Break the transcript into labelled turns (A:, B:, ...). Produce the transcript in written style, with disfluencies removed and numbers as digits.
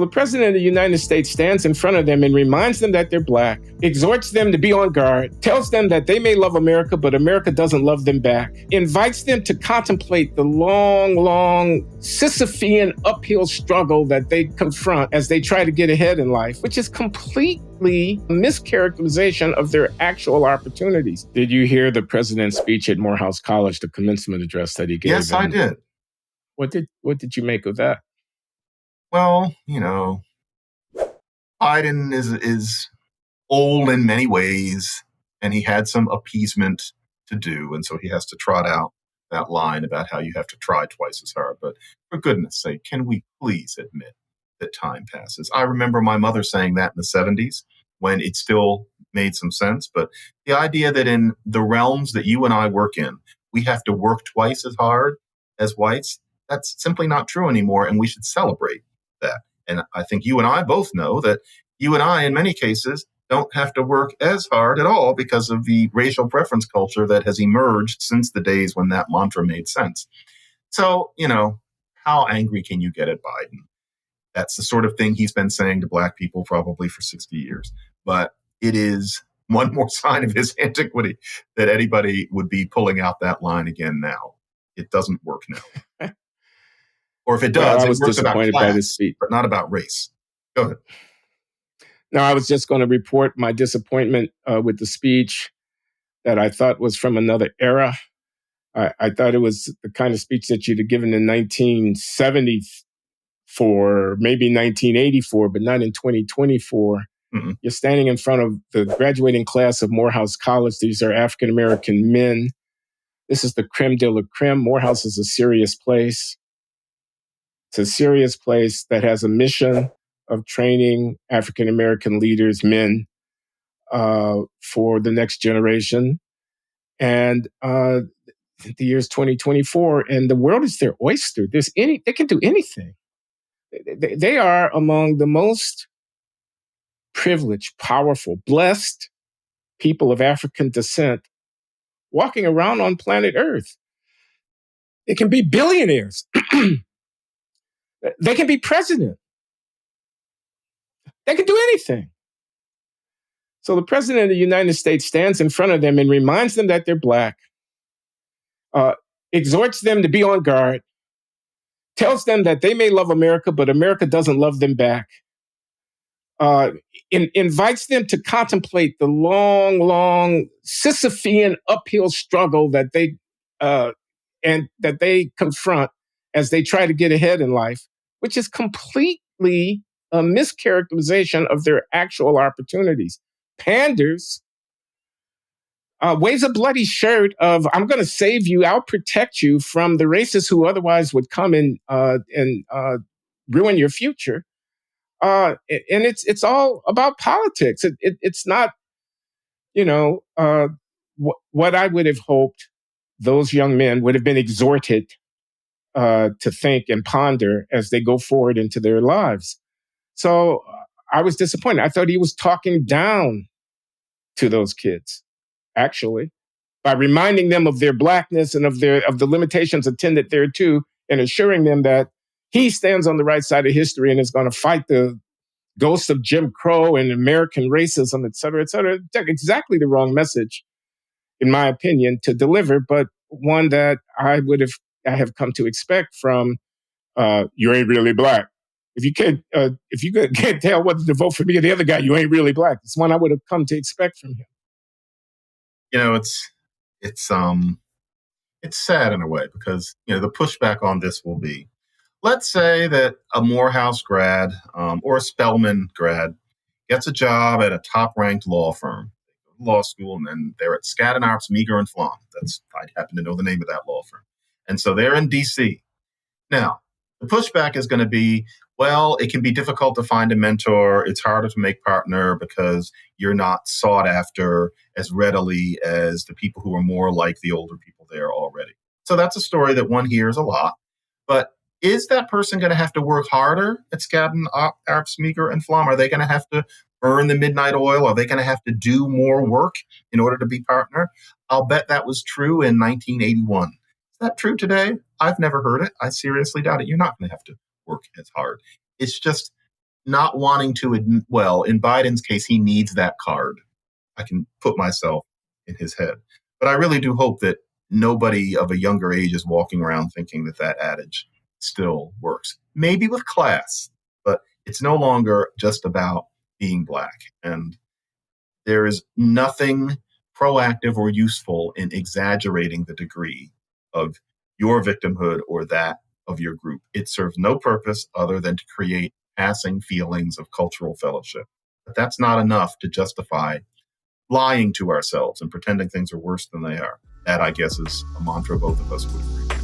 A: The president of the United States stands in front of them and reminds them that they're black, exhorts them to be on guard, tells them that they may love America, but America doesn't love them back, invites them to contemplate the long Sisyphean uphill struggle that they confront as they try to get ahead in life, which is completely mischaracterization of their actual opportunities. Did you hear the president's speech at Morehouse College, the commencement address that he gave?
B: Yes, I did.
A: What did you make of that?
B: Well, Biden is old in many ways, and he had some appeasement to do, and so he has to trot out that line about how you have to try twice as hard. But for goodness sake, can we please admit that time passes? I remember my mother saying that in the 70s when it still made some sense, but the idea that in the realms that you and I work in, we have to work twice as hard as whites, that's simply not true anymore, and we should celebrate that. And I think you and I both know that you and I, in many cases, don't have to work as hard at all because of the racial preference culture that has emerged since the days when that mantra made sense. So, how angry can you get at Biden? That's the sort of thing he's been saying to black people probably for 60 years. But it is one more sign of his antiquity that anybody would be pulling out that line again now. It doesn't work now. Or if it does, it works about class, but not about race. Go ahead.
A: No, I was just going to report my disappointment with the speech that I thought was from another era. I thought it was the kind of speech that you'd have given in 1974, maybe 1984, but not in 2024. Mm-hmm. You're standing in front of the graduating class of Morehouse College. These are African-American men. This is the creme de la creme. Morehouse is a serious place. It's a serious place that has a mission of training African-American leaders, men, for the next generation. And the year's 2024, and the world is their oyster. They can do anything. They are among the most privileged, powerful, blessed people of African descent walking around on planet Earth. They can be billionaires. They can be president. They can do anything. So the president of the United States stands in front of them and reminds them that they're black, exhorts them to be on guard, tells them that they may love America, but America doesn't love them back, invites them to contemplate the long Sisyphean uphill struggle that they confront as they try to get ahead in life, which is completely a mischaracterization of their actual opportunities. Panders, waves a bloody shirt of, I'm going to save you, I'll protect you from the racists who otherwise would come and ruin your future. And it's all about politics. It's not, what I would have hoped those young men would have been exhorted to think and ponder as they go forward into their lives. So I was disappointed. I thought he was talking down to those kids, actually, by reminding them of their blackness and of the limitations attendant thereto, and assuring them that he stands on the right side of history and is going to fight the ghosts of Jim Crow and American racism, et cetera, et cetera. Exactly the wrong message, in my opinion, to deliver, but one that I have come to expect from you ain't really black. If you can't tell whether to vote for me or the other guy, you ain't really black. It's one I would have come to expect from him.
B: It's sad in a way because the pushback on this will be, let's say that a Morehouse grad or a Spelman grad gets a job at a top-ranked law firm, law school, and then they're at Skadden Arps, Meagher and Flom. I happen to know the name of that law firm, and so they're in D.C. Now, the pushback is going to be, well, it can be difficult to find a mentor. It's harder to make partner because you're not sought after as readily as the people who are more like the older people there already. So that's a story that one hears a lot. But is that person going to have to work harder at Skadden Arps, Meagher and Flom? Are they going to have to earn the midnight oil? Are they going to have to do more work in order to be partner? I'll bet that was true in 1981. Is that true today? I've never heard it. I seriously doubt it. You're not going to have to work as hard. It's just not wanting to admit, well, in Biden's case, he needs that card. I can put myself in his head. But I really do hope that nobody of a younger age is walking around thinking that that adage still works. Maybe with class, but it's no longer just about being Black. And there is nothing proactive or useful in exaggerating the degree of your victimhood or that of your group. It serves no purpose other than to create passing feelings of cultural fellowship. But that's not enough to justify lying to ourselves and pretending things are worse than they are. That, I guess, is a mantra both of us would agree.